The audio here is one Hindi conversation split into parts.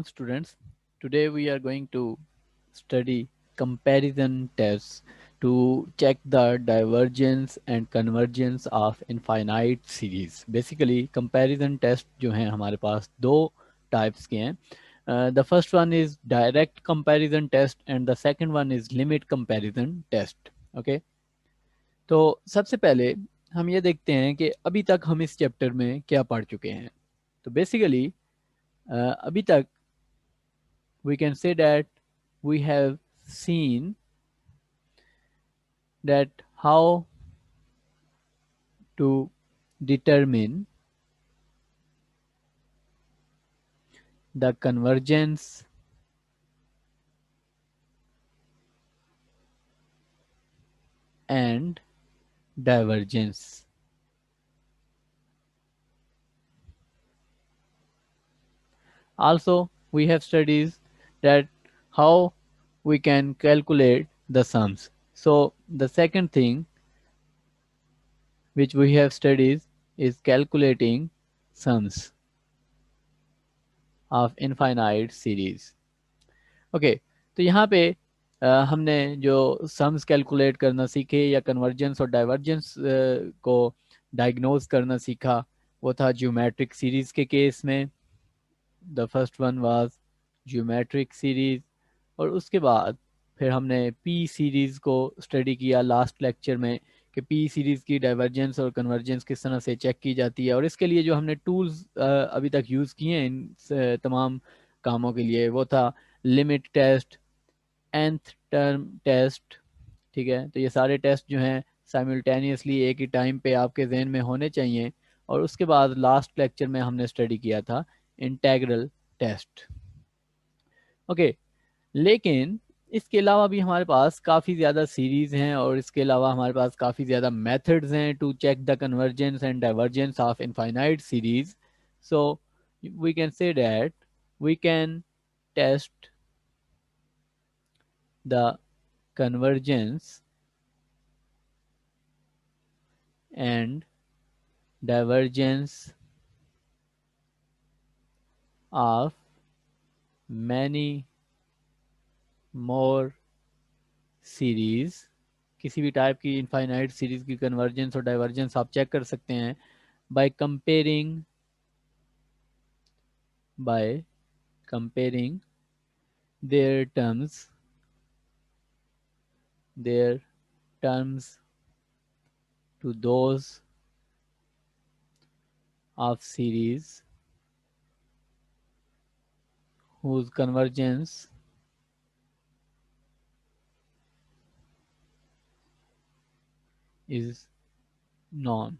students. Today we are going to study comparison tests to check the divergence and convergence of infinite series. Basically comparison test जो हैं हमारे पास दो types के हैं. The first one is direct comparison test and the second one is limit comparison test. Okay. तो सबसे पहले हम ये देखते हैं कि अभी तक हम इस चैप्टर में क्या पढ़ चुके हैं. तो बेसिकली अभी तक we can say that we have seen that how to determine the convergence and divergence. Also, we have studied that how we can calculate the sums. So, the second thing which we have studied is calculating sums of infinite series. Okay तो यहाँ पे हमने जो सम्स कैलकुलेट करना सीखे या कन्वर्जेंस और डाइवर्जेंस को डायग्नोज करना सीखा वो था ज्योमेट्रिक सीरीज के केस में. The first one was geometric series और उसके बाद फिर हमने पी सीरीज़ को स्टडी किया लास्ट लेक्चर में कि पी सीरीज़ की डाइवर्जेंस और कन्वर्जेंस किस तरह से चेक की जाती है. और इसके लिए जो हमने टूल्स अभी तक यूज़ किए हैं इन तमाम कामों के लिए वो था limit test, nth term test. ठीक है, तो ये सारे टेस्ट जो हैं साइमल्टेनियसली एक ही टाइम पे आपके जहन में होने चाहिए. और उसके बाद लास्ट लेक्चर में हमने स्टडी किया था इंटेग्रल टेस्ट. ओके लेकिन इसके अलावा भी हमारे पास काफ़ी ज़्यादा सीरीज़ हैं और इसके अलावा हमारे पास काफ़ी ज़्यादा मेथड्स हैं to check the convergence and divergence of infinite series. So we can say that we can test the convergence and divergence of many more series. किसी भी टाइप की इनफाइनाइट सीरीज की कन्वर्जेंस और डाइवर्जेंस आप चेक कर सकते हैं by comparing their terms to those of series whose convergence is known.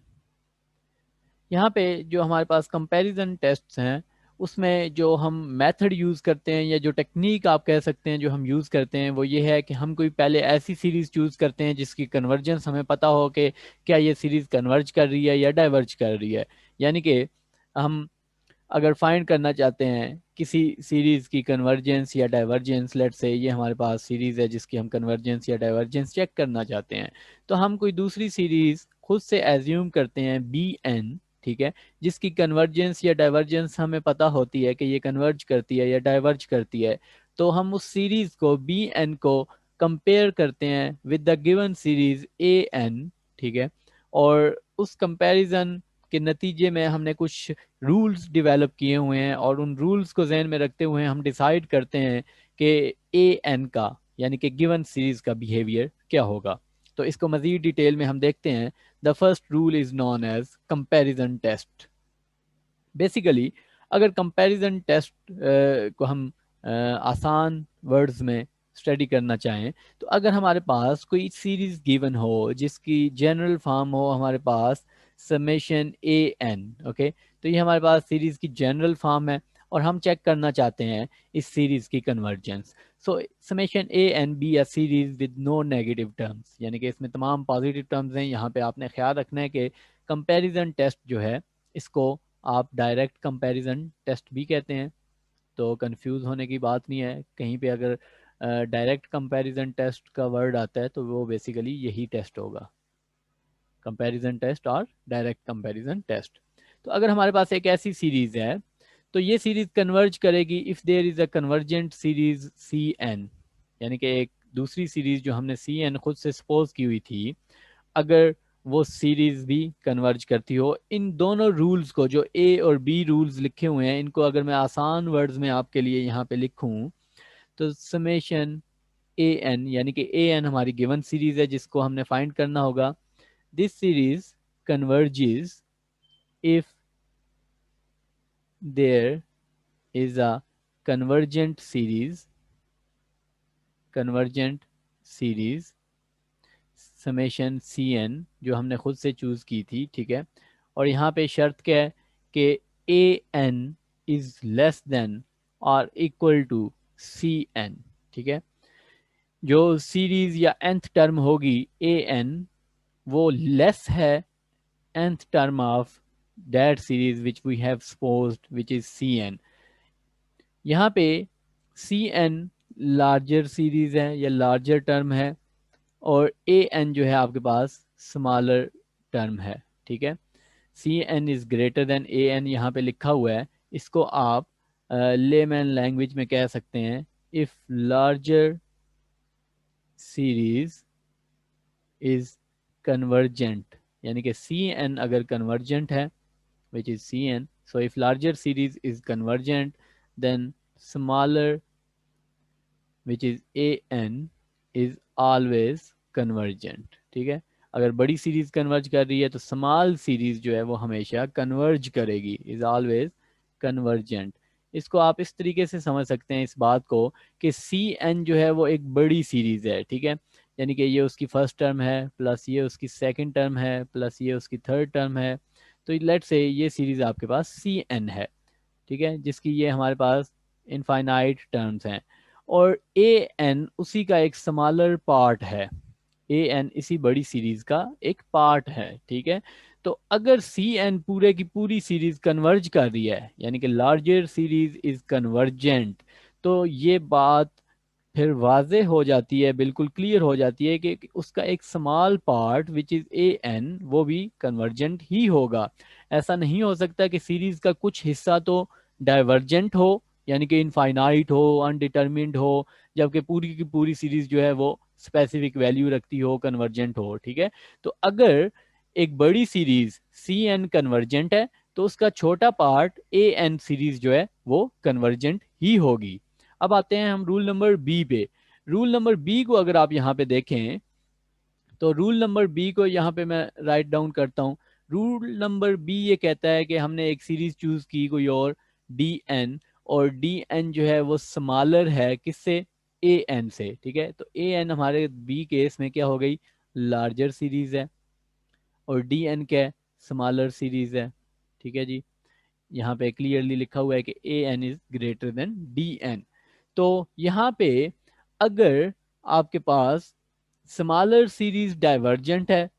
यहाँ पे जो हमारे पास कंपैरिजन टेस्ट्स हैं उसमें जो हम मेथड यूज़ करते हैं या जो टेक्निक आप कह सकते हैं जो हम यूज़ करते हैं वो ये है कि हम कोई पहले ऐसी सीरीज़ चूज़ करते हैं जिसकी कन्वर्जेंस हमें पता हो कि क्या ये सीरीज़ कन्वर्ज कर रही है या डाइवर्ज कर रही है. यानी कि हम अगर फाइंड करना चाहते हैं किसी सीरीज़ की कन्वर्जेंस या डाइवर्जेंस, लेट से ये हमारे पास सीरीज़ है जिसकी हम कन्वर्जेंस या डाइवर्जेंस चेक करना चाहते हैं तो हम कोई दूसरी सीरीज़ खुद से एज्यूम करते हैं बी एन. ठीक है, जिसकी कन्वर्जेंस या डाइवर्जेंस हमें पता होती है कि ये कन्वर्ज करती है या डाइवर्ज करती है. तो हम उस सीरीज़ को बी एन को कंपेयर करते हैं with the given series A N. ठीक है, और उस कंपैरिजन के नतीजे में हमने कुछ रूल्स डेवलप किए हुए हैं और उन रूल्स को जहन में रखते हुए हम डिसाइड करते हैं कि ए एन का यानी कि गिवन सीरीज का बिहेवियर क्या होगा. तो इसको मज़ीद डिटेल में हम देखते हैं. The first rule is known as comparison test. Basically अगर कंपैरिजन टेस्ट को हम आसान वर्ड्स में स्टडी करना चाहें तो अगर हमारे पास कोई सीरीज गिवन हो जिसकी जनरल फॉर्म हो हमारे पास समेशन ए एन. ओके, तो ये हमारे पास सीरीज की जनरल फॉर्म है और हम चेक करना चाहते हैं इस सीरीज की convergence. So summation A N be a series with no negative terms, यानी कि इसमें तमाम पॉजिटिव टर्म्स हैं. यहाँ पे आपने ख्याल रखना है कि कंपैरिजन टेस्ट जो है इसको आप डायरेक्ट कंपैरिजन टेस्ट भी कहते हैं. तो कंफ्यूज होने की बात नहीं है. कहीं पे अगर डायरेक्ट कंपैरिजन टेस्ट का वर्ड आता है तो वो बेसिकली यही टेस्ट होगा, कंपैरिजन टेस्ट और डायरेक्ट कंपैरिजन टेस्ट. तो अगर हमारे पास एक ऐसी सीरीज है तो ये सीरीज कन्वर्ज करेगी if there is a convergent series c n, यानी कि एक दूसरी सीरीज जो हमने सी एन खुद से सपोज की हुई थी, अगर वो सीरीज भी कन्वर्ज करती हो। इन दोनों रूल्स को, जो ए और बी रूल्स लिखे हुए हैं, इनको अगर मैं आसान वर्ड्स में आपके लिए यहाँ पे लिखूं, तो समेशन ए एन, यानी कि ए एन हमारी गिवन सीरीज है जिसको हमने फाइंड करना होगा। This series converges if there is a convergent series, convergent series summation c n, जो हमने खुद से चूज की थी, ठीक है। और यहाँ पे शर्त क्या है कि A N is less than और इक्वल टू सी एन, ठीक है। जो सीरीज या nth टर्म होगी ए एन, वो लेस है nth term of that series which we have supposed which is c n. यहाँ पे सी एन लार्जर सीरीज है या लार्जर टर्म है, और ए एन जो है आपके पास स्मॉलर टर्म है, ठीक है। C n is greater than a n यहाँ पे लिखा हुआ है। इसको आप लेमैन लैंग्वेज में कह सकते हैं, if larger series is convergent, यानी कि सी एन अगर कन्वर्जेंट है which is c n, so if larger series is convergent then smaller which is a N is always convergent, ठीक है। अगर बड़ी सीरीज कन्वर्ज कर रही है तो स्मॉल सीरीज जो है वो हमेशा कन्वर्ज करेगी, इज ऑलवेज कन्वर्जेंट। इसको आप इस तरीके से समझ सकते हैं इस बात को कि सी एन जो है वो एक बड़ी सीरीज है, ठीक है। यानी कि ये उसकी फर्स्ट टर्म है, प्लस ये उसकी सेकंड टर्म है, प्लस ये उसकी थर्ड टर्म है। तो लेट से ये सीरीज आपके पास सी एन है, ठीक है, जिसकी ये हमारे पास इनफाइनाइट टर्म्स हैं। और ए एन उसी का एक स्मॉलर पार्ट है, ए एन इसी बड़ी सीरीज का एक पार्ट है, ठीक है। तो अगर सी एन पूरे की पूरी सीरीज कन्वर्ज कर रही है, यानी कि लार्जर सीरीज इज कन्वर्जेंट, तो ये बात फिर वाजे हो जाती है, बिल्कुल क्लियर हो जाती है कि उसका एक small part which is a n वो भी कन्वर्जेंट ही होगा। ऐसा नहीं हो सकता कि सीरीज का कुछ हिस्सा तो डाइवर्जेंट हो, यानी कि इनफाइनाइट हो, अनडिटर्मिंड हो, जबकि पूरी की पूरी सीरीज जो है वो स्पेसिफिक वैल्यू रखती हो, कन्वर्जेंट हो, ठीक है। तो अगर एक बड़ी सीरीज सी एन कन्वर्जेंट है तो उसका छोटा पार्ट ए एन सीरीज जो है वो कन्वर्जेंट ही होगी। अब आते हैं हम रूल नंबर बी पे। रूल नंबर बी को अगर आप यहाँ पे देखें, तो रूल नंबर बी को यहाँ पे मैं राइट डाउन करता हूँ। रूल नंबर बी ये कहता है कि हमने एक सीरीज चूज की कोई और डी एन, और डी एन जो है वो स्मॉलर है किससे, ए एन से, ठीक है। तो ए एन हमारे बी केस में क्या हो गई, लार्जर सीरीज है, और डी एन क्या है, स्मॉलर सीरीज है, ठीक है जी। यहाँ पे क्लियरली लिखा हुआ है कि A N is greater than D N. तो यहाँ पे अगर आपके पास स्मॉलर सीरीज डाइवर्जेंट है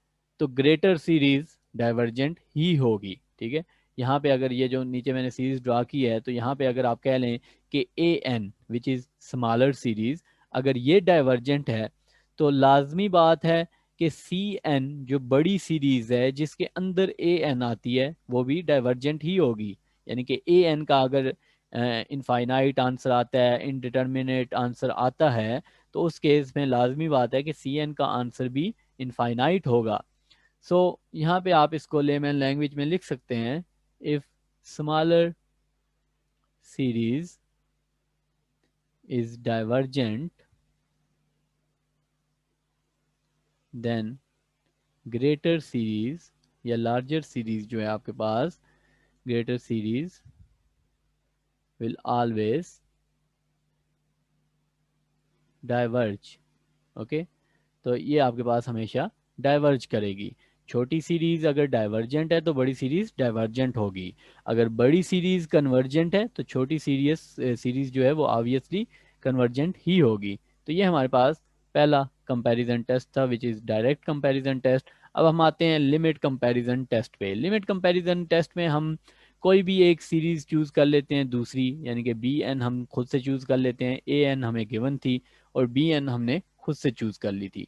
तो ग्रेटर सीरीज डाइवर्जेंट ही होगी, ठीक है। यहाँ पे अगर ये जो नीचे मैंने सीरीज ड्रा की है, तो यहाँ पे अगर आप कह लें कि A N which is smaller series अगर ये डाइवर्जेंट है, तो लाजमी बात है कि सी एन जो बड़ी सीरीज है जिसके अंदर ए एन आती है वो भी डाइवर्जेंट ही होगी। यानी कि ए एन का अगर इनफाइनाइट आंसर आता है, इनडिटर्मिनेट आंसर आता है, तो उस केस में लाजमी बात है कि सी एन का आंसर भी इनफाइनाइट होगा। सो यहाँ पे आप इसको लेमैन लैंग्वेज में लिख सकते हैं, if smaller series is divergent then greater series या लार्जर सीरीज जो है आपके पास, greater series will always diverge. Okay, तो ये आपके पास हमेशा डाइवर्ज करेगी। छोटी सीरीज अगर डाइवर्जेंट है तो बड़ी सीरीज डाइवर्जेंट होगी, अगर बड़ी सीरीज कन्वर्जेंट है तो छोटी सीरीज जो है वो ऑब्वियसली कन्वर्जेंट ही होगी। तो ये हमारे पास पहला कंपैरिजन टेस्ट था which is direct comparison test. अब हम आते हैं लिमिट कंपैरिजन टेस्ट पे। लिमिट कंपैरिजन टेस्ट में हम कोई भी एक सीरीज चूज कर लेते हैं दूसरी, यानी कि बी एन हम खुद से चूज कर लेते हैं, ए एन हमें गिवन थी और बी एन हमने खुद से चूज कर ली थी।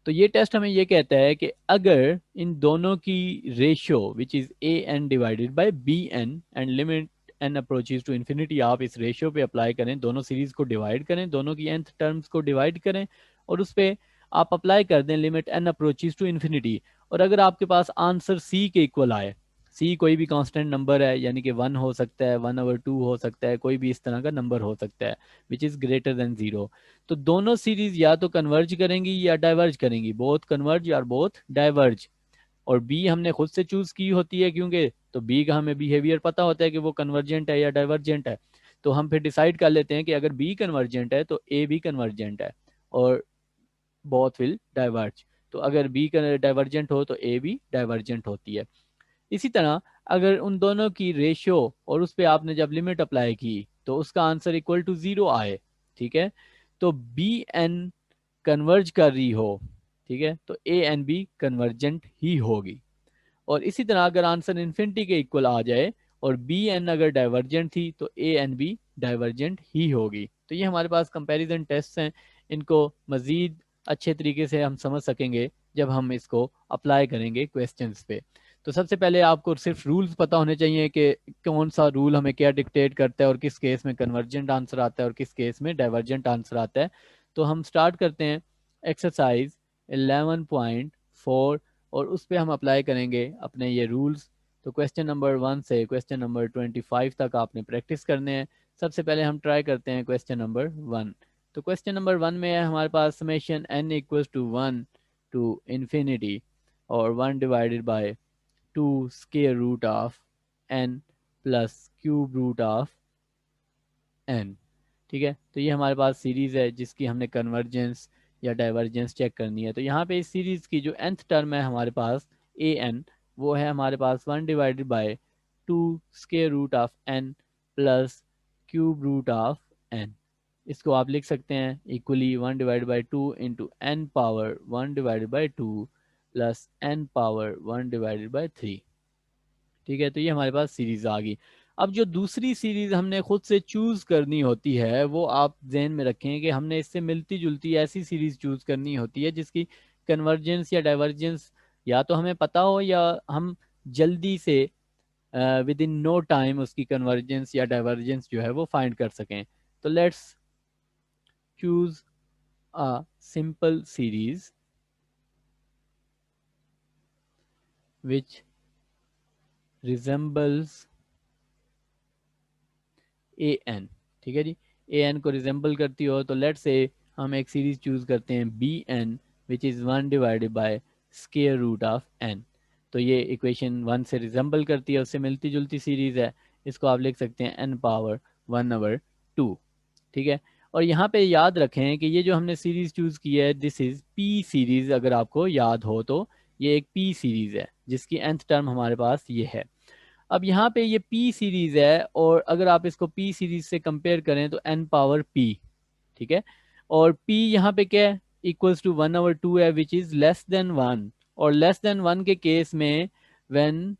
तो ये टेस्ट हमें ये कहता है कि अगर इन दोनों की ratio which is a N divided by B n and limit n approaches to infinity आप इस रेशियो पे अप्लाई करें, दोनों सीरीज को डिवाइड करें, दोनों की nth टर्म्स को डिवाइड करें और उस पर आप अप्लाई कर दें limit n approaches to infinity. और अगर आपके पास आंसर c के इक्वल आए, c कोई भी कांस्टेंट नंबर है, यानी कि 1 हो सकता है, 1/2 हो सकता है, कोई भी इस तरह का नंबर हो सकता है विच इज़ ग्रेटर देन 0, तो दोनों सीरीज या तो कन्वर्ज करेंगी या डाइवर्ज करेंगी, बोथ कन्वर्ज या बोथ डाइवर्ज। और बी हमने खुद से चूज की होती है, क्योंकि तो बी का हमें बिहेवियर पता होता है कि वो कन्वर्जेंट है या डाइवर्जेंट है, तो हम फिर डिसाइड कर लेते हैं कि अगर बी कन्वर्जेंट है तो ए भी कन्वर्जेंट है और बोथ विल डाइवर्ज। तो अगर बी डाइवर्जेंट हो तो ए भी डाइवर्जेंट होती है। इसी तरह अगर उन दोनों की रेशियो और उस पर आपने जब लिमिट अप्लाई की तो उसका आंसर इक्वल टू 0 आए, ठीक है, तो बी एन कन्वर्ज कर रही हो, ठीक है, तो ए एन बी कन्वर्जेंट ही होगी। और इसी तरह अगर आंसर इन्फिनिटी के इक्वल आ जाए और बी एन अगर डाइवर्जेंट थी तो ए एन बी डाइवर्जेंट ही होगी। तो ये हमारे पास कंपैरिजन टेस्ट हैं, इनको मज़ीद अच्छे तरीके से हम समझ सकेंगे जब हम इसको अप्लाई करेंगे क्वेश्चंस पे। तो सबसे पहले आपको सिर्फ रूल्स पता होने चाहिए कि कौन सा रूल हमें क्या डिक्टेट करता है और किस केस में कन्वर्जेंट आंसर आता है और किस केस में डाइवर्जेंट आंसर आता है। तो हम स्टार्ट करते हैं एक्सरसाइज 11.4 और उस पर हम अप्लाई करेंगे अपने ये रूल्स। तो क्वेश्चन नंबर 1 से क्वेश्चन नंबर 25 तक आपने प्रैक्टिस करने हैं। सबसे पहले हम ट्राई करते हैं क्वेश्चन नंबर 1। तो क्वेश्चन नंबर 1 में है हमारे पास summation n equals to 1 to infinity और 1 divided by 2 square root of n plus cube root of n, ठीक है। तो ये हमारे पास सीरीज है जिसकी हमने कन्वर्जेंस या डाइवर्जेंस चेक करनी है। तो यहाँ पे इस सीरीज की जो nth टर्म है हमारे पास ए एन, वो है हमारे पास 1 divided by 2 square root of n plus cube root of n। इसको आप लिख सकते हैं equally 1 divide by 2 into n power 1 divided by 2 plus n power 1 divided by 3, ठीक है। तो ये हमारे पास सीरीज आ गई। अब जो दूसरी सीरीज हमने खुद से चूज करनी होती है वो आप जहन में रखें कि हमने इससे मिलती जुलती ऐसी सीरीज चूज करनी होती है जिसकी कन्वर्जेंस या डाइवर्जेंस या तो हमें पता हो या हम जल्दी से विद इन नो टाइम उसकी कन्वर्जेंस या डाइवर्जेंस जो है वो फाइंड कर सकें। तो let's choose a simple series which resembles a N, ठीक है जी, ए एन को रिजेंबल करती हो तो लेट से हम एक सीरीज चूज करते हैं b n which is 1 divided by square root of n. तो ये इक्वेशन 1 से रिजेंबल करती है, उससे मिलती जुलती सीरीज है। इसको आप लिख सकते हैं n पावर 1/2, ठीक है। और यहाँ पे याद रखें कि ये जो हमने सीरीज चूज की है दिस इज पी सीरीज, अगर आपको याद हो तो ये एक पी सीरीज है जिसकी nth टर्म हमारे पास ये है। अब यहाँ पे ये P सीरीज है और अगर आप इसको P सीरीज से कंपेयर करें तो n पावर P, ठीक है, और P यहाँ पे क्या है इक्वल्स टू 1/2 है विच इज लेस देन 1। और लेस देन 1 के केस में व्हेन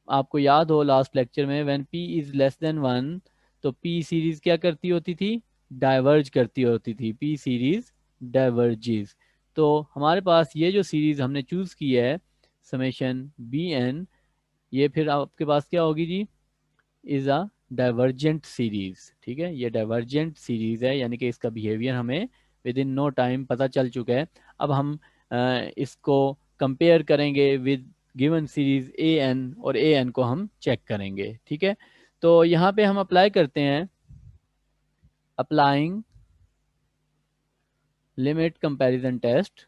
आपको याद हो लास्ट लेक्चर में when P is less then 1 तो P सीरीज क्या करती होती थी, डाइवर्ज करती होती थी, P सीरीज डाइवर्जेस। तो हमारे पास ये जो सीरीज हमने चूज की है समेशन बी एन, ये फिर आपके पास क्या होगी जी, इज अ डाइवर्जेंट सीरीज, ठीक है। ये डाइवर्जेंट सीरीज है यानी कि इसका बिहेवियर हमें विद इन नो टाइम पता चल चुका है। अब हम इसको कंपेयर करेंगे with given series a n और ए एन को हम चेक करेंगे, ठीक है। तो यहाँ पे हम अप्लाई करते हैं अप्लाइंग लिमिट कंपैरिजन टेस्ट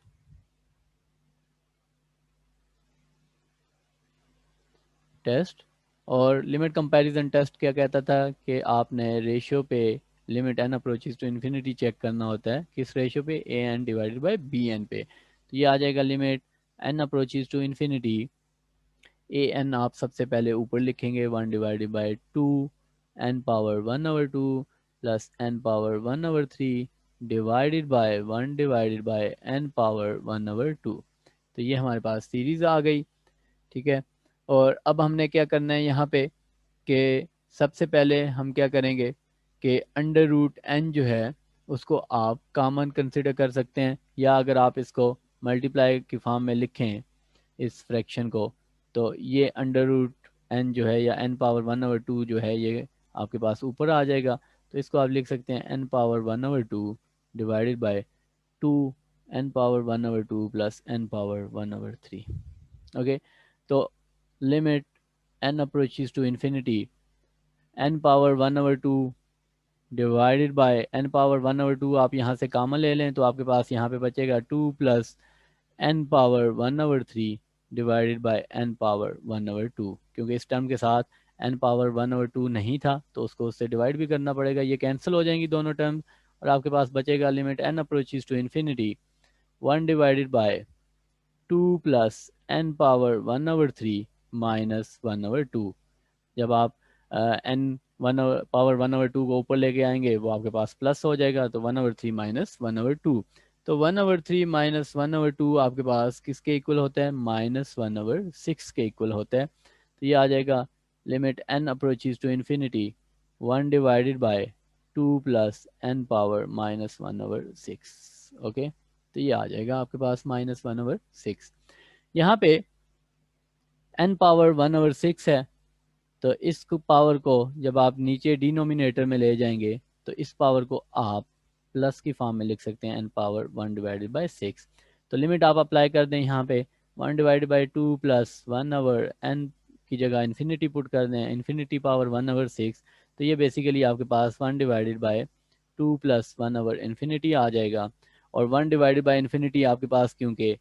और लिमिट कंपैरिजन टेस्ट क्या कहता था कि आपने रेशियो पे limit N approaches to infinity check करना होता है, किस रेशियो पे, A N divided by B N पे। तो ये आ जाएगा limit N approaches to infinity, A N आप सबसे पहले ऊपर लिखेंगे 1 divided by 2 N power 1/2 plus N power 1/3 divided by 1 divided bye N power 1/2। तो ये हमारे पास सीरीज आ गई, ठीक है। और अब हमने क्या करना है यहाँ पे कि सबसे पहले हम क्या करेंगे कि अंडर रूट एन जो है उसको आप कॉमन कंसिडर कर सकते हैं, या अगर आप इसको मल्टीप्लाई की फॉर्म में लिखें इस फ्रैक्शन को तो ये अंडर रूट एन जो है या एन पावर 1/2 जो है ये आपके पास ऊपर आ जाएगा। तो इसको आप लिख सकते हैं n power 1/2 divided by 2 n power 1/2 plus n power 1/3। Okay, तो limit n approaches to infinity n power 1/2 divided by n power 1/2, आप यहाँ से कॉमन ले लें तो आपके पास यहाँ पे बचेगा 2 plus n power 1/3 divided by n power 1/2, क्योंकि इस टर्म के साथ n पावर 1/2 नहीं था तो उसको उससे डिवाइड भी करना पड़ेगा। ये कैंसिल हो जाएंगी दोनों टर्म्स और आपके पास बचेगा limit n approaches to infinity 1 divided by 2 plus n power 1/3 minus 1/2। जब आप n पावर 1/2 को ऊपर लेके आएंगे वो आपके पास प्लस हो जाएगा, तो 1/3 माइनस 1/2। तो 1/3 माइनस 1/2 आपके पास किसके इक्वल होता है? -1/6 के इक्वल होता है। तो ये आ जाएगा limit n approaches to infinity 1 divided by 2 plus n power -1/6। Okay, तो ये आ जाएगा आपके पास -1/6। यहाँ पे n पावर 1/6 है, तो इस पावर को जब आप नीचे डिनोमिनेटर में ले जाएंगे तो इस पावर को आप प्लस की फॉर्म में लिख सकते हैं n पावर 1 डिवाइडेड बाय 6। तो लिमिट आप अप्लाई कर दें यहाँ पे 1 डिवाइडेड बाय 2 प्लस 1/n की जगह इन्फिनिटी पुट कर दें, इन्फिनिटी पावर 1/6। तो ये बेसिकली आपके पास 1 डिवाइडेड बाय 2 प्लस 1/इन्फिनिटी आ जाएगा। और 1 डिवाइडेड बाय इन्फिनिटी आपके पास क्योंकि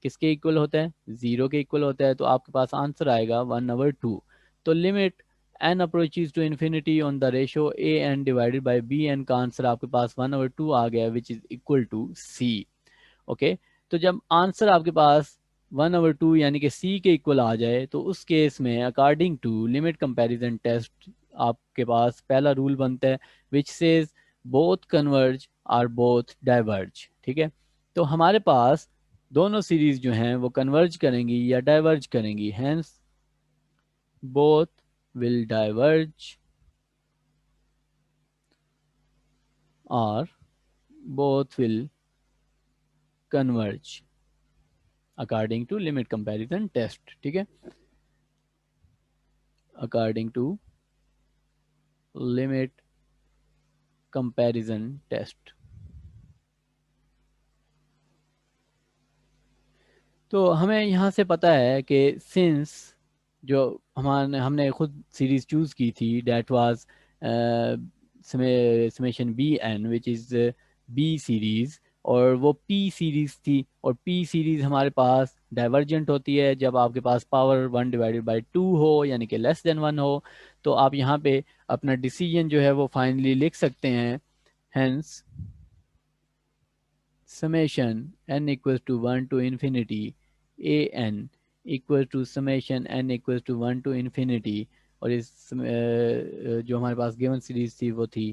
किसके इक्वल होता है? 0 के इक्वल होता है, तो आपके पास आंसर आएगा 1/2। तो limit n approaches to infinity on the ratio a n divided by b n का आंसर आपके पास 1/2 आ गया, which is equal to c। Okay, तो जब आंसर आपके पास 1/2 यानी कि c के इक्वल आ जाए तो उस केस में according to limit comparison test आपके पास पहला रूल बनता है विच सेज बोथ कन्वर्ज और बोथ डाइवर्ज। ठीक है, तो हमारे पास दोनों सीरीज जो हैं वो कन्वर्ज करेंगी या डाइवर्ज करेंगी, hence both will diverge or both will converge according to limit comparison test। ठीक है, according to limit comparison test। तो हमें यहाँ से पता है कि सिंस जो हमने खुद सीरीज चूज की थी that was summation b n which is b series, और वो पी सीरीज थी, और पी सीरीज हमारे पास डाइवर्जेंट होती है जब आपके पास पावर 1 डिवाइडेड बाय 2 हो यानी कि लेस देन 1 हो। तो आप यहाँ पे अपना डिसीजन जो है वो फाइनली लिख सकते हैं, hence summation n equals to 1 to infinity a n equals to summation n equals to 1 to infinity। और इस जो हमारे पास गिवन सीरीज थी वो थी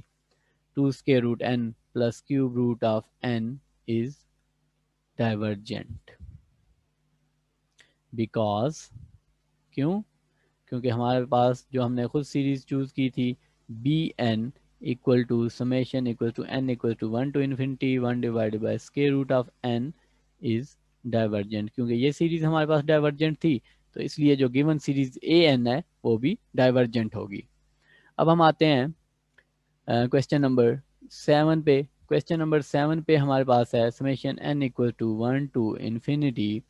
2 square root n plus cube root of n is divergent because क्यों? क्योंकि हमारे पास जो हमने खुद सीरीज चूज की थी b n equal to summation equal to n equal to 1 to infinity 1 divided by square root of n is divergent. क्योंकि ये सीरीज हमारे पास डाइवर्जेंट थी तो इसलिए जो गिवन सीरीज ए एन है वो भी डाइवर्जेंट होगी। अब हम आते हैं क्वेश्चन नंबर 7 पे। क्वेश्चन नंबर 7 पे हमारे पास है summation n equal to 1 to infinity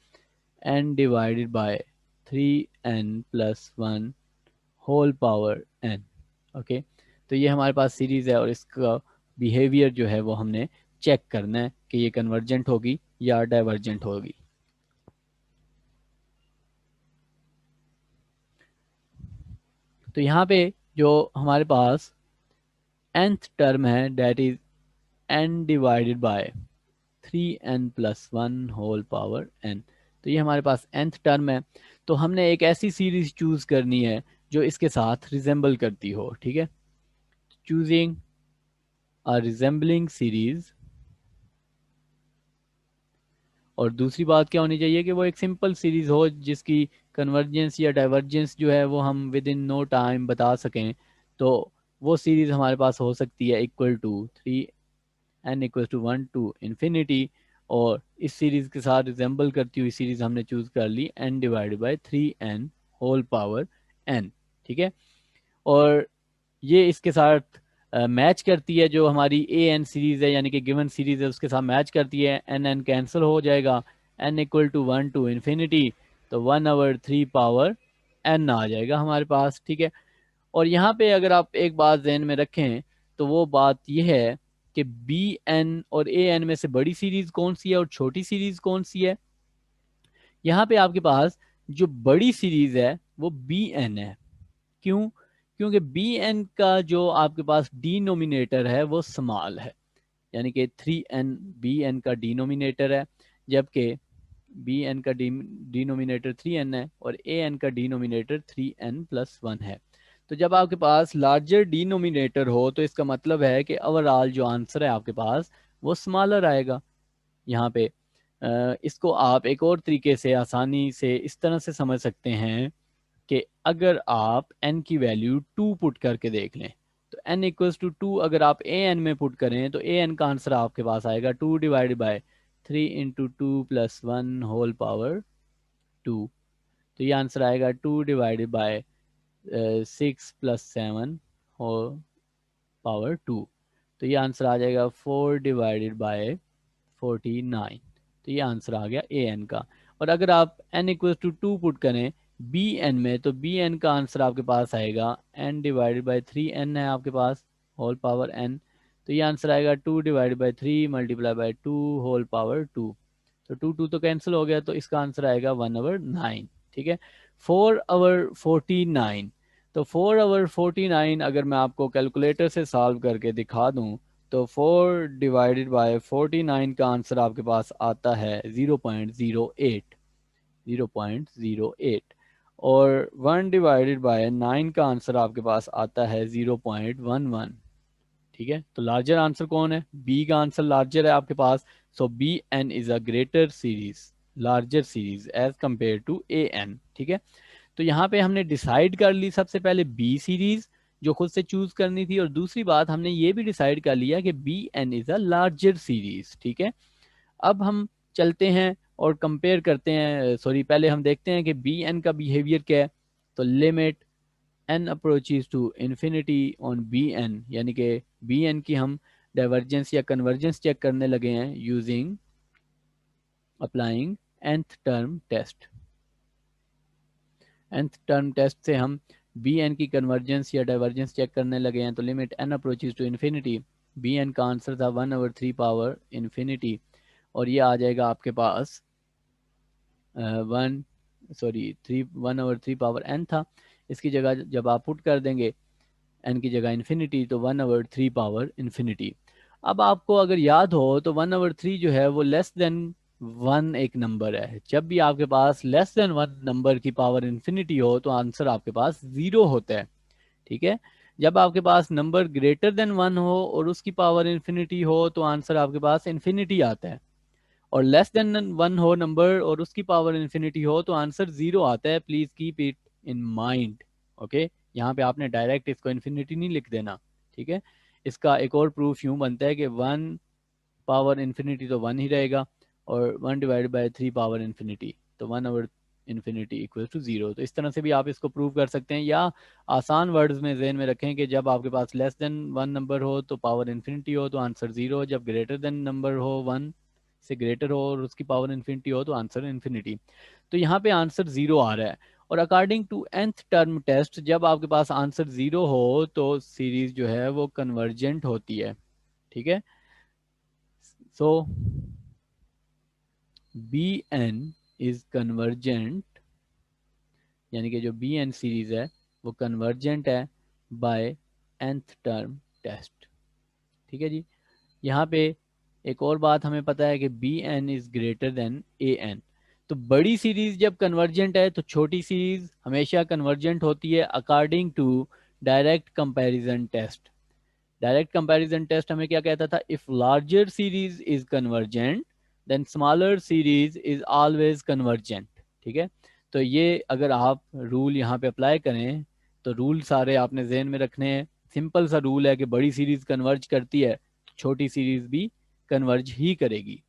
n divided by 3n plus 1 whole power n। Okay, तो ये हमारे पास सीरीज है और इसका बिहेवियर जो है वो हमने चेक करना है कि ये कन्वर्जेंट होगी या डाइवर्जेंट होगी। तो यहाँ पे जो हमारे पास nth टर्म है that is n divided by 3n plus 1 whole power n। तो ये हमारे पास nth टर्म है, तो हमने एक ऐसी सीरीज चूज करनी है जो इसके साथ रिजेंबल करती हो। ठीक है, चूजिंग अ रिजेंबलिंग सीरीज, और दूसरी बात क्या होनी चाहिए कि वो एक सिंपल सीरीज हो जिसकी कन्वर्जेंस या डाइवर्जेंस जो है वो हम विद इन नो टाइम बता सकें। तो वो सीरीज हमारे पास हो सकती है equal to 3n equal to 1 to infinity, और इस सीरीज के साथ रिजेंबल करती हुई सीरीज हमने चूज कर ली n divided by 3n whole power n। ठीक है, और ये इसके साथ मैच करती है, जो हमारी ए एन सीरीज है यानी कि गिवन सीरीज है उसके साथ मैच करती है। एन एन कैंसिल हो जाएगा, n equal to 1 to infinity, तो 1/3 पावर एन आ जाएगा हमारे पास, ठीक है। और यहाँ पे अगर आप एक बात जहन में रखें तो वो बात यह है कि बी एन और ए एन में से बड़ी सीरीज कौन सी है और छोटी सीरीज कौन सी है। यहाँ पे आपके पास जो बड़ी सीरीज है वो बी एन है। क्यों? क्योंकि बी एन का जो आपके पास डिनोमिनेटर है वो स्मॉल है, यानी कि 3n बी एन का डिनोमिनेटर है, जबकि बी एन का डिनोमिनेटर 3n है और ए एन का डिनोमिनेटर 3n+1 है। तो जब आपके पास लार्जर डिनोमिनेटर हो तो इसका मतलब है कि ओवरऑल जो आंसर है आपके पास वो स्मॉलर आएगा। यहाँ पे इसको आप एक और तरीके से आसानी से इस तरह से समझ सकते हैं कि अगर आप n की वैल्यू 2 पुट करके देख लें तो n इक्वल्स टू 2 अगर आप ए एन में पुट करें तो ए एन का आंसर आपके पास आएगा 2 divided by 3 into 2+1 whole power 2। तो ये आंसर आएगा 2 डिवाइडेड बाय 6+7 होल पावर 2। तो ये आंसर आ जाएगा 4 डिवाइडेड बाय 49। तो ये आंसर आ गया ए एन का। और अगर आप n इक्वल टू 2 पुट करें बी एन में तो बी एन का आंसर आपके पास आएगा n डिवाइडेड बाई 3n है आपके पास होल पावर n। तो ये आंसर आएगा 2 divided by 3 multiply by 2 whole power 2। तो 2 तो कैंसिल हो गया, तो इसका आंसर आएगा 1/9, ठीक है। 4/49। तो 4/49 अगर मैं आपको कैलकुलेटर से सॉल्व करके दिखा दूं तो 4 डिवाइडेड बाय 49 का आंसर आपके पास आता है 0.08, 0.08। और 1 डिवाइडेड बाय 9 का आंसर आपके पास आता है 0.11, ठीक है। तो लार्जर आंसर कौन है? बी का आंसर लार्जर है आपके पास। So B N is a greater series, larger series as compare to A N, ठीक है। तो यहाँ पे हमने डिसाइड कर ली सबसे पहले बी सीरीज जो खुद से चूज करनी थी, और दूसरी बात हमने ये भी डिसाइड कर लिया कि b N is a larger series, ठीक है। अब हम चलते हैं और कंपेयर करते हैं, सॉरी पहले हम देखते हैं कि बी एन का बिहेवियर क्या है। तो limit N approaches to infinity on b n, यानी कि बी एन की हम डाइवर्जेंस या कन्वर्जेंस चेक करने लगे हैं using applying nth term test. nth term test से हम बी एन की कन्वर्जेंस या डाइवर्जेंस चेक करने लगे हैं। तो limit N approaches to infinity, b n का आंसर था 1/3 पावर इन्फिनिटी, और ये आ जाएगा आपके पास 1/3 पावर एन था। इसकी जगह जब आप पुट कर देंगे एन की जगह इन्फिनिटी तो 1/3 पावर इन्फिनिटी। अब आपको अगर याद हो तो 1/3 जो है वो लेस देन 1 एक नंबर है। जब भी आपके पास लेस देन 1 नंबर की पावर इन्फिनिटी हो तो आंसर आपके पास 0 होता है, ठीक है। जब आपके पास नंबर ग्रेटर देन 1 हो और उसकी पावर इन्फिनिटी हो तो आंसर आपके पास इन्फिनिटी आता है, और लेस देन 1 हो नंबर और उसकी पावर इन्फिनिटी हो तो आंसर 0 आता है। Please keep it in mind, okay. यहाँ पे आपने डायरेक्ट इसको इन्फिनिटी नहीं लिख देना, ठीक है। इसका एक और प्रूफ यूं बनता है कि 1 पावर इन्फिनिटी तो 1 ही रहेगा, और 1 डिवाइड बाई 3 पावर इन्फिनिटी तो 1/इन्फिनिटी इक्वल टू 0। तो इस तरह से भी आप इसको प्रूव कर सकते हैं, या आसान वर्ड्स में जहन में रखें कि जब आपके पास लेस देन 1 नंबर हो तो पावर इन्फिनिटी हो तो आंसर 0, जब ग्रेटर देन नंबर हो 1 से ग्रेटर हो और उसकी पावर इन्फिनिटी हो तो आंसर इन्फिनिटी। तो यहाँ पे आंसर 0 आ रहा है। और according to nth term test जब आपके पास आंसर 0 हो तो सीरीज जो है वो कन्वर्जेंट होती है, ठीक है। सो बी एन इज कन्वर्जेंट, यानी कि जो बी एन सीरीज है वो कन्वर्जेंट है बाय nth टर्म टेस्ट, ठीक है जी। यहाँ पे एक और बात हमें पता है कि b N is greater than a n. तो बड़ी सीरीज जब कन्वर्जेंट है तो छोटी सीरीज हमेशा कन्वर्जेंट होती है according to direct comparison test. Direct comparison test हमें क्या कहता था? If larger series is convergent then smaller series is always convergent, ठीक है। तो ये अगर आप रूल यहाँ पे अप्लाई करें तो रूल सारे आपने जहन में रखने हैं। सिंपल सा रूल है कि बड़ी सीरीज कन्वर्ज करती है, छोटी सीरीज भी कन्वर्ज ही करेगी।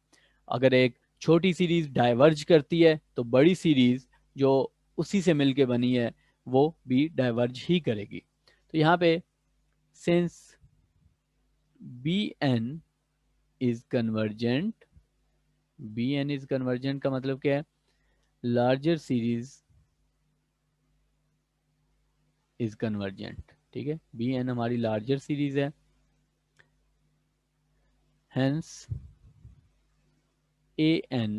अगर एक छोटी सीरीज डाइवर्ज करती है तो बड़ी सीरीज जो उसी से मिलके बनी है वो भी डाइवर्ज ही करेगी। तो यहाँ पे since Bn is convergent, Bn is convergent का मतलब क्या है, लार्जर सीरीज इज कन्वर्जेंट, ठीक है, Bn हमारी लार्जर सीरीज है, hence An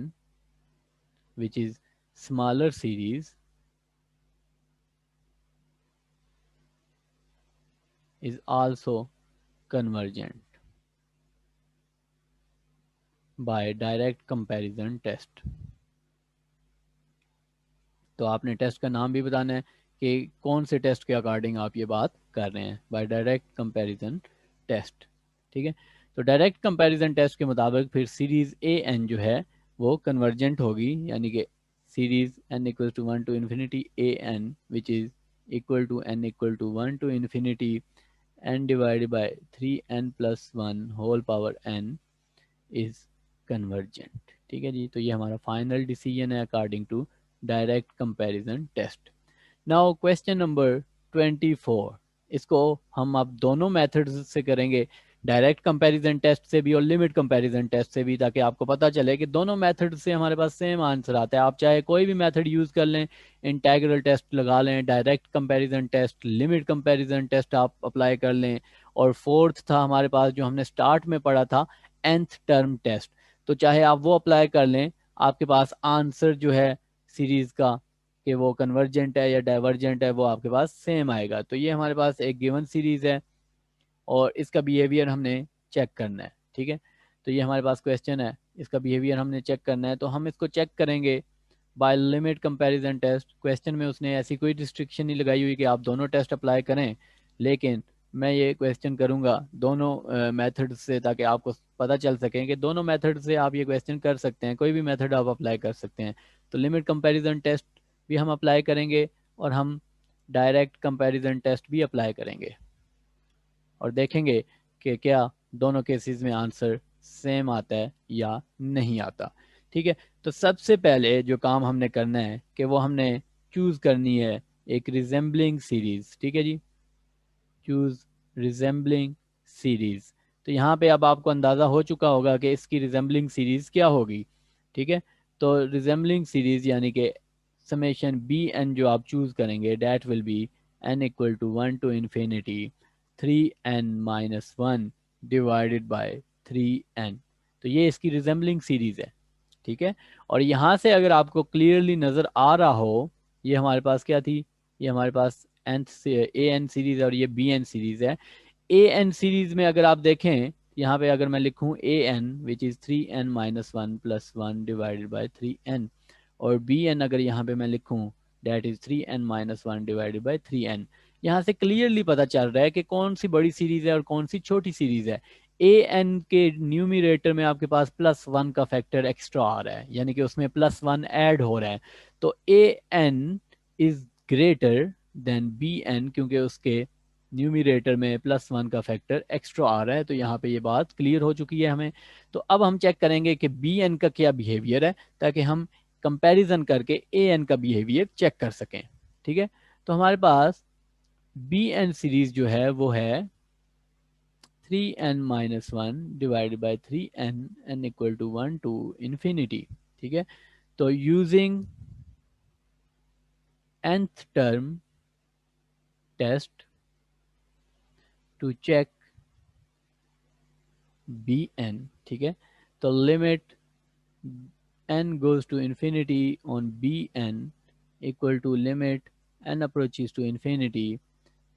which is smaller series is also convergent by direct comparison test. तो आपने टेस्ट का नाम भी बताना है कि कौन से टेस्ट के अकॉर्डिंग आप ये बात कर रहे हैं, बाय डायरेक्ट कंपैरिजन टेस्ट, ठीक है। तो डायरेक्ट कंपैरिजन टेस्ट के मुताबिक फिर सीरीज ए एन जो है वो कन्वर्जेंट होगी, यानी कि series n equal to 1 to infinity A N which is equal to n equal to 1 to infinity n divided by 3n plus 1 whole power n is convergent, ठीक है जी। तो ये हमारा फाइनल डिसीजन है according to direct comparison test. Now question number 24, इसको हम अब दोनों मेथड्स से करेंगे, डायरेक्ट कंपैरिजन टेस्ट से भी और लिमिट कंपैरिजन टेस्ट से भी, ताकि आपको पता चले कि दोनों मेथड से हमारे पास सेम आंसर आता है। आप चाहे कोई भी मेथड यूज़ कर लें, इंटीग्रल टेस्ट लगा लें, direct comparison test, limit comparison test आप अप्लाई कर लें, और फोर्थ था हमारे पास जो हमने स्टार्ट में पढ़ा था nth टर्म टेस्ट, तो चाहे आप वो अप्लाई कर लें, आपके पास आंसर जो है सीरीज का कि वो कन्वर्जेंट है या डाइवर्जेंट है वो आपके पास सेम आएगा। तो ये हमारे पास एक गिवन सीरीज है और इसका बिहेवियर हमने चेक करना है, ठीक है। तो ये हमारे पास क्वेश्चन है, इसका बिहेवियर हमने चेक करना है, तो हम इसको चेक करेंगे by limit comparison test. Question में उसने ऐसी कोई रिस्ट्रिक्शन नहीं लगाई हुई कि आप दोनों टेस्ट अप्लाई करें, लेकिन मैं ये क्वेश्चन करूंगा दोनों मेथड से, ताकि आपको पता चल सके कि दोनों मेथड से आप ये क्वेश्चन कर सकते हैं, कोई भी मेथड आप अप्लाई कर सकते हैं। तो लिमिट कंपैरिजन टेस्ट भी हम अप्लाई करेंगे और हम डायरेक्ट कंपैरिजन टेस्ट भी अप्लाई करेंगे और देखेंगे कि क्या दोनों केसेस में आंसर सेम आता है या नहीं आता, ठीक है। तो सबसे पहले जो काम हमने करना है कि वो हमने चूज करनी है एक रिजेंबलिंग सीरीज, ठीक है जी, चूज रिजेंबलिंग सीरीज। तो यहाँ पे अब आपको अंदाज़ा हो चुका होगा कि इसकी रिजेंबलिंग सीरीज क्या होगी, ठीक है। तो रिजेंबलिंग सीरीज यानी कि समेशन बी एन जो आप चूज करेंगे that will be n equal to 1 to infinity 3n minus 1 divided by 3n। तो ये इसकी रिजेंबलिंग सीरीज है, ठीक है। और यहाँ से अगर आपको क्लियरली नज़र आ रहा हो, ये हमारे पास क्या थी, ये हमारे पास ए एन सीरीज और ये बी एन सीरीज है। ए एन सीरीज में अगर आप देखें, यहाँ पे अगर मैं लिखूं A N which is 3n minus 1 plus 1 divided by 3n, और बी एन अगर यहाँ पे मैं लिखूं that is 3n minus 1 divided by 3n, यहाँ से क्लियरली पता चल रहा है कि कौन सी बड़ी सीरीज है और कौन सी छोटी सीरीज है। ए एन के न्यूमिरेटर में आपके पास प्लस 1 का फैक्टर एक्स्ट्रा आ रहा है, यानी कि उसमें प्लस 1 ऐड हो रहा है। तो a N is greater than b n, क्योंकि उसके न्यूमिरेटर में प्लस 1 का फैक्टर एक्स्ट्रा आ रहा है। तो यहाँ पे ये बात क्लियर हो चुकी है हमें। तो अब हम चेक करेंगे कि बी एन का क्या बिहेवियर है, ताकि हम कंपैरिजन करके ए एन का बिहेवियर चेक कर सकें, ठीक है। तो हमारे पास बी एन सीरीज जो है वो है 3n minus 1 divided by 3n n equal to 1 to infinity, ठीक है। तो using nth term test to check b n, ठीक है। तो limit n goes to infinity on bn equal to limit n approaches to infinity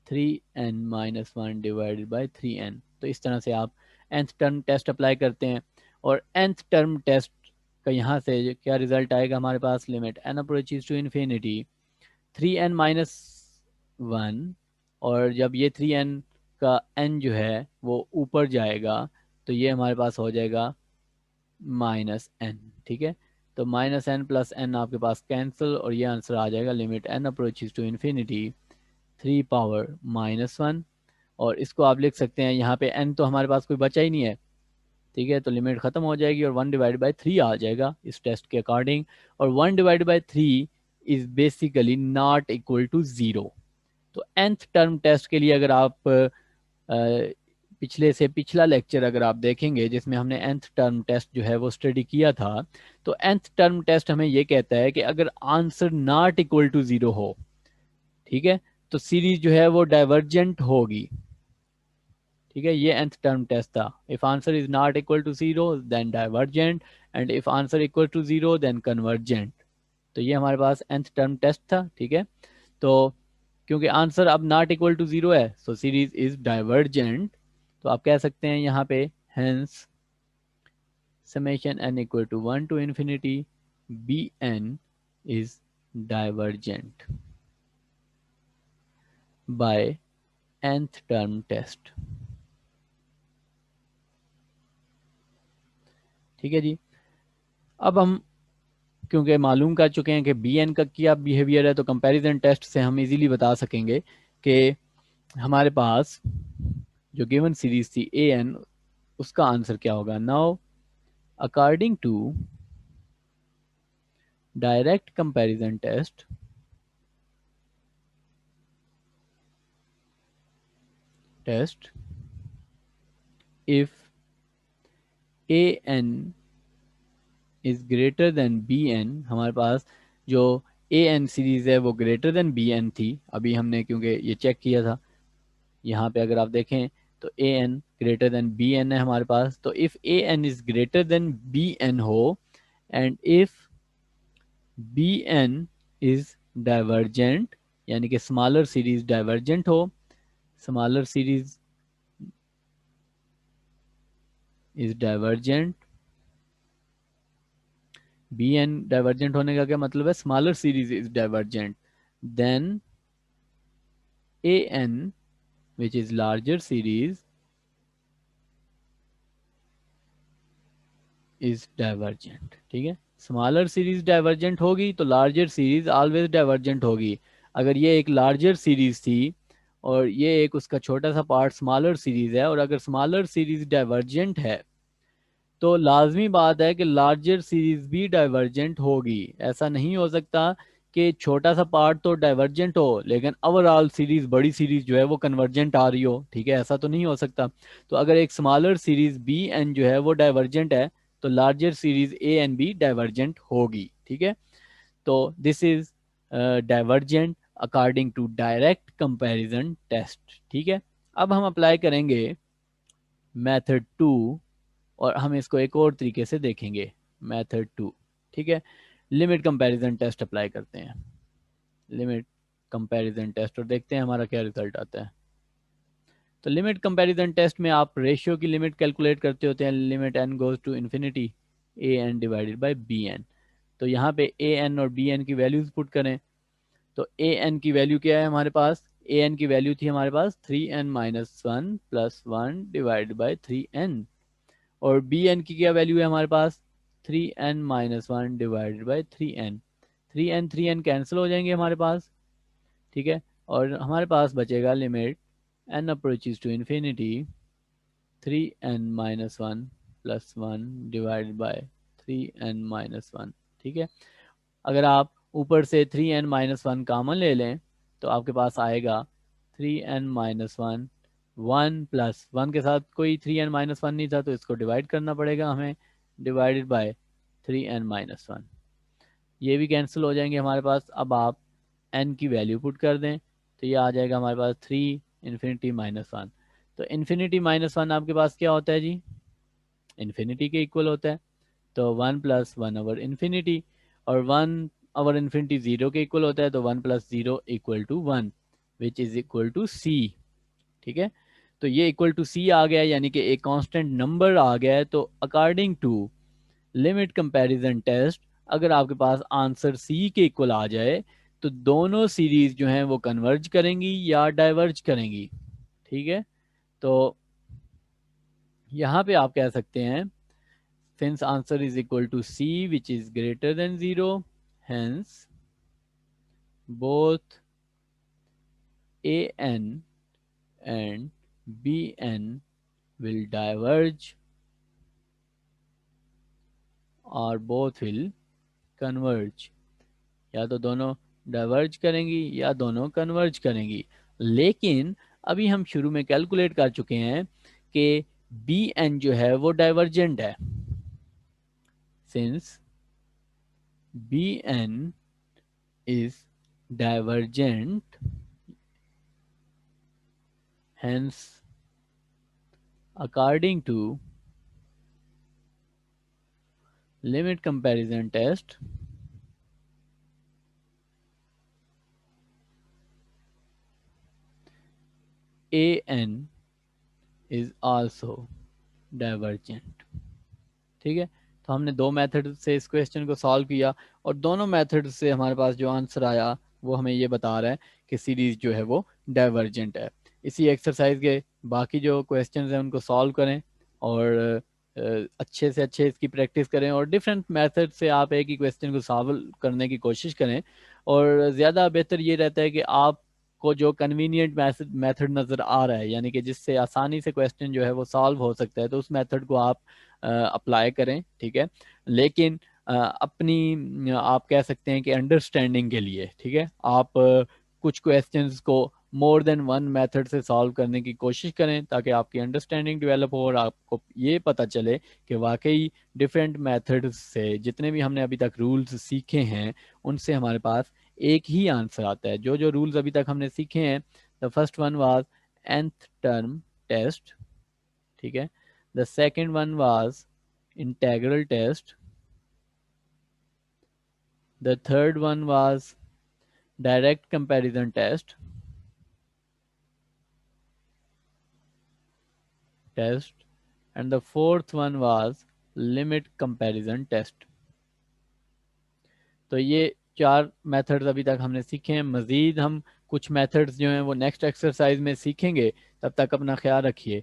3n minus 1 divided by 3n। तो इस तरह से आप nth टर्म टेस्ट अप्लाई करते हैं और nth टर्म टेस्ट का यहाँ से क्या रिजल्ट आएगा हमारे पास, limit n approaches to infinity 3n minus 1, और जब ये 3n का n जो है वो ऊपर जाएगा तो ये हमारे पास हो जाएगा माइनस n, ठीक है। तो माइनस n प्लस n आपके पास कैंसिल और ये आंसर आ जाएगा limit n approaches to infinity 3 power minus 1। और इसको आप लिख सकते हैं, यहाँ पे n तो हमारे पास कोई बचा ही नहीं है, ठीक है। तो लिमिट ख़त्म हो जाएगी और 1 डिवाइड बाई 3 आ जाएगा इस टेस्ट के अकॉर्डिंग, और 1 divide by 3 is basically not equal to 0। तो nth टर्म टेस्ट के लिए अगर आप पिछले से पिछला लेक्चर अगर आप देखेंगे जिसमें हमने nth टर्म टेस्ट जो है वो स्टडी किया था, तो nth टर्म टेस्ट हमें ये कहता है कि अगर answer not equal to zero हो, ठीक है, तो सीरीज जो है वो डाइवर्जेंट होगी। ठीक है, ये nth टर्म टेस्ट था। If answer is not equal to zero then divergent, and if answer equal to zero then convergent. तो ये हमारे पास nth टर्म टेस्ट था। ठीक है, तो क्योंकि आंसर अब नॉट इक्वल टू जीरो है, सो सीरीज इज डाइवर्जेंट। तो आप कह सकते हैं यहाँ पे hence summation n equal to 1 to infinity bn is divergent by nth term test। ठीक है जी, अब हम क्योंकि मालूम कर चुके हैं कि बी एन का क्या बिहेवियर है, तो कंपैरिजन टेस्ट से हम इजीली बता सकेंगे कि हमारे पास जो गिवन सीरीज थी ए एन, उसका आंसर क्या होगा। Now according to direct comparison test if a N is greater than b n, हमारे पास जो ए एन सीरीज है वो ग्रेटर देन बी एन थी, अभी हमने क्योंकि ये चेक किया था। यहाँ पे अगर आप देखें तो a n greater than b n है हमारे पास। तो if a N is greater than b n हो and if b N is divergent, यानी कि स्मॉलर सीरीज डाइवर्जेंट हो, smaller series is divergent, b n divergent होने का क्या मतलब है, smaller series is divergent, then a N which is larger series is divergent. ठीक है, स्मॉलर सीरीज डाइवर्जेंट होगी तो लार्जर सीरीज ऑलवेज डाइवर्जेंट होगी। अगर ये एक लार्जर सीरीज थी और ये एक उसका छोटा सा पार्ट स्मॉलर सीरीज है, और अगर स्मॉलर सीरीज डाइवर्जेंट है तो लाजमी बात है कि लार्जर सीरीज भी डाइवर्जेंट होगी। ऐसा नहीं हो सकता कि छोटा सा पार्ट तो डाइवर्जेंट हो लेकिन ओवरऑल सीरीज, बड़ी सीरीज जो है वो कन्वर्जेंट आ रही हो। ठीक है, ऐसा तो नहीं हो सकता। तो अगर एक स्मॉलर सीरीज बी एन जो है वो डाइवर्जेंट है, तो लार्जर सीरीज ए एन भी डाइवर्जेंट होगी। ठीक है, तो this is divergent according to direct comparison test. ठीक है, अब हम अप्लाई करेंगे मेथड टू, और हम इसको एक और तरीके से देखेंगे। मेथड टू, ठीक है, लिमिट कंपैरिजन टेस्ट अप्लाई करते हैं। लिमिट कंपैरिजन टेस्ट, और देखते हैं हमारा क्या रिजल्ट आता है। तो लिमिट कंपैरिजन टेस्ट में आप रेशियो की लिमिट कैलकुलेट करते होते हैं, limit n goes to infinity A N divided by b n. तो यहाँ पे ए एन और बी एन की वैल्यूज पुट करें। तो ए एन की वैल्यू क्या है हमारे पास, ए एन की वैल्यू थी हमारे पास 3n-1 plus 1 divide by 3n, और बी एन की क्या वैल्यू है हमारे पास, 3n-1 divided by 3n। 3n cancel हो जाएंगे हमारे पास। ठीक है, और हमारे पास बचेगा limit n approaches to infinity 3n-1 plus 1 divided by 3n-1। ठीक है, अगर आप ऊपर से 3n-1 कॉमन ले लें तो आपके पास आएगा 3n-1, 1 प्लस 1 के साथ कोई 3n-1 नहीं था तो इसको डिवाइड करना पड़ेगा हमें, डिवाइडेड बाय 3n-1। ये भी कैंसिल हो जाएंगे हमारे पास। अब आप n की वैल्यू पुट कर दें तो ये आ जाएगा हमारे पास 3 इन्फिनिटी -1। तो इन्फिनिटी -1 आपके पास क्या होता है जी, इन्फिनिटी के इक्वल होता है। तो 1 प्लस 1 ओवर इन्फिनिटी, और 1 ओवर इन्फिनिटी 0 के इक्वल होता है, तो 1 plus 0 equal to 1 which is equal to c. ठीक है, तो ये इक्वल टू सी आ गया, यानी कि एक कांस्टेंट नंबर आ गया है। तो according to limit comparison test, अगर आपके पास आंसर सी के इक्वल आ जाए तो दोनों सीरीज जो हैं वो कन्वर्ज करेंगी या डाइवर्ज करेंगी। ठीक है, तो यहाँ पे आप कह सकते हैं since answer is equal to c which is greater than 0, hence both an and bn will diverge or both will converge। या तो दोनों डाइवर्ज करेंगी या दोनों कन्वर्ज करेंगी। लेकिन अभी हम शुरू में कैलकुलेट कर चुके हैं कि बी एन जो है वो डाइवर्जेंट है, since b N is divergent, hence according to limit comparison test, an is also divergent। ठीक है, तो हमने दो मेथड से इस क्वेश्चन को सॉल्व किया और दोनों मेथड से हमारे पास जो आंसर आया वो हमें ये बता रहा है कि सीरीज जो है वो डाइवर्जेंट है। इसी एक्सरसाइज के बाकी जो क्वेश्चंस हैं उनको सॉल्व करें और अच्छे से अच्छे इसकी प्रैक्टिस करें और डिफरेंट मेथड से आप एक ही क्वेश्चन को सॉल्व करने की कोशिश करें। और ज़्यादा बेहतर ये रहता है कि आपको जो कन्वीनियंट मेथड नज़र आ रहा है, यानी कि जिससे आसानी से क्वेश्चन जो है वो सॉल्व हो सकता है, तो उस मेथड को आप अप्लाई करें। ठीक है, लेकिन अपनी आप कह सकते हैं कि अंडरस्टैंडिंग के लिए, ठीक है, आप कुछ क्वेश्चंस को मोर देन वन मेथड से सॉल्व करने की कोशिश करें ताकि आपकी अंडरस्टैंडिंग डेवलप हो और आपको ये पता चले कि वाकई डिफरेंट मेथड्स से जितने भी हमने अभी तक रूल्स सीखे हैं उनसे हमारे पास एक ही आंसर आता है। जो जो रूल्स अभी तक हमने सीखे हैं, the first one was nth term test, ठीक है, the second one was integral test, the third one was direct comparison test, and the fourth one was limit comparison test। तो ये चार मेथड्स अभी तक हमने सीखे हैं। मज़ीद हम कुछ मेथड्स जो हैं वो नेक्स्ट एक्सरसाइज में सीखेंगे। तब तक अपना ख्याल रखिए।